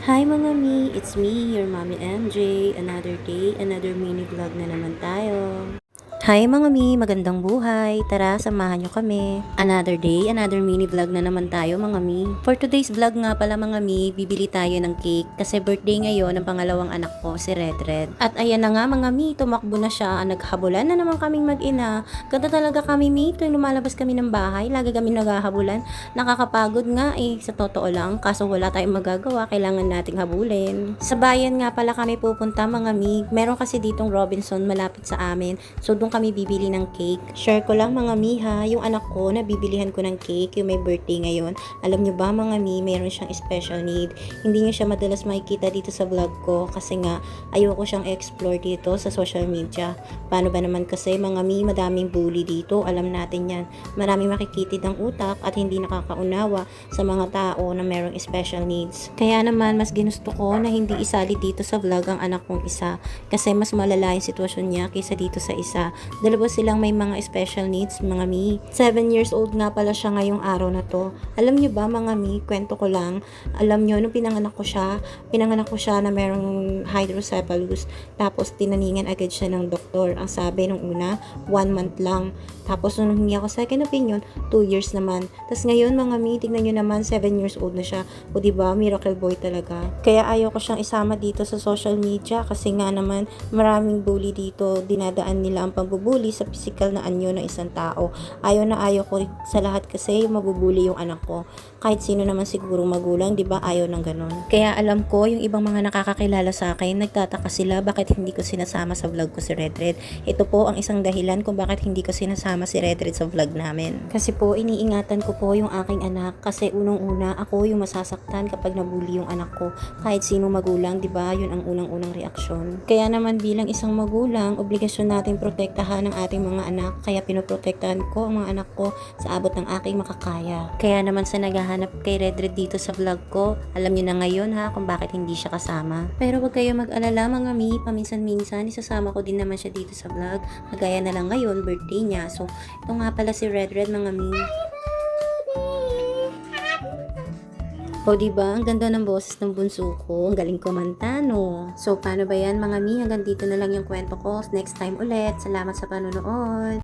Hi mga mi, it's me, your mommy MJ. Another day, another mini vlog na naman tayo. Hi mga mi, magandang buhay. Tara, samahan nyo kami. Another day, another mini vlog na naman tayo mga mi. For today's vlog nga pala mga mi, bibili tayo ng cake kasi birthday ngayon ng pangalawang anak ko, si Red Red. At ayan na nga mga mi, tumakbo na siya. Naghabulan na naman kaming mag-ina. Ganda talaga kami mi, tuwing lumalabas kami ng bahay, lagi kami naghahabulan. Nakakapagod nga sa totoo lang, kaso wala tayong magagawa, kailangan nating habulin. Sa bayan nga pala kami pupunta mga mi. Meron kasi ditong Robinson malapit sa amin. So doon kami bibili ng cake. Share ko lang mga mi ha, yung anak ko na bibilihan ko ng cake, yung may birthday ngayon. Alam nyo ba mga mi, mayroon siyang special need. Hindi nyo siya madalas makikita dito sa vlog ko kasi nga ayoko siyang explore dito sa social media. Paano ba naman kasi mga mi, madaming bully dito, alam natin yan. Maraming makikitid ang utak at hindi nakakaunawa sa mga tao na mayroong special needs. Kaya naman mas ginusto ko na hindi isali dito sa vlog ang anak kong isa kasi mas malala yung sitwasyon niya kaysa dito sa isa. Dalawa silang may mga special needs mga mi. 7 years old nga pala siya ngayong araw na to. Alam nyo ba mga mi, kwento ko lang, alam nyo nung pinanganak ko siya na merong hydrocephalus, tapos tinaningan agad siya ng doktor. Ang sabi nung una, 1 month lang. Tapos nung humingi ako second opinion, 2 years naman. Tapos ngayon mga mi, tignan nyo naman, 7 years old na siya. O diba, miracle boy talaga. Kaya ayaw ko siyang isama dito sa social media kasi nga naman maraming bully dito. Dinadaan nila ang pagbubuli sa physical na anyo ng isang tao. Ayaw na ayaw ko sa lahat kasi mabubuli yung anak ko. Kahit sino naman siguro magulang, di ba, ayaw ng ganun. Kaya alam ko, yung ibang mga nakakakilala sa akin, nagtataka sila bakit hindi ko sinasama sa vlog ko si Red Red. Ito po ang isang dahilan kung bakit hindi ko sinasama si Red Red sa vlog namin. Kasi po, iniingatan ko po yung aking anak kasi unang-una, ako yung masasaktan kapag nabully yung anak ko. Kahit sino magulang, di ba, yun ang unang-unang reaksyon. Kaya naman bilang isang magulang, obligasyon natin protektahan ang ating mga anak. Kaya pinoprotektahan ko ang mga anak ko sa abot ng aking makakaya. Kaya naman sa naghahanap kay Red Red dito sa vlog ko, alam niyo na ngayon ha kung bakit hindi siya kasama. Pero wag kayo mag-alala mga mi, paminsan-minsan isasama ko din naman siya dito sa vlog. Kagaya na lang ngayon, birthday niya. So, ito nga pala si Red Red mga mi. O diba, ang ganda ng boses ng bunso ko, ang galing kumanta no. So paano ba yan mga mi, hanggang dito na lang yung kwento ko. Next time ulit, salamat sa panonood.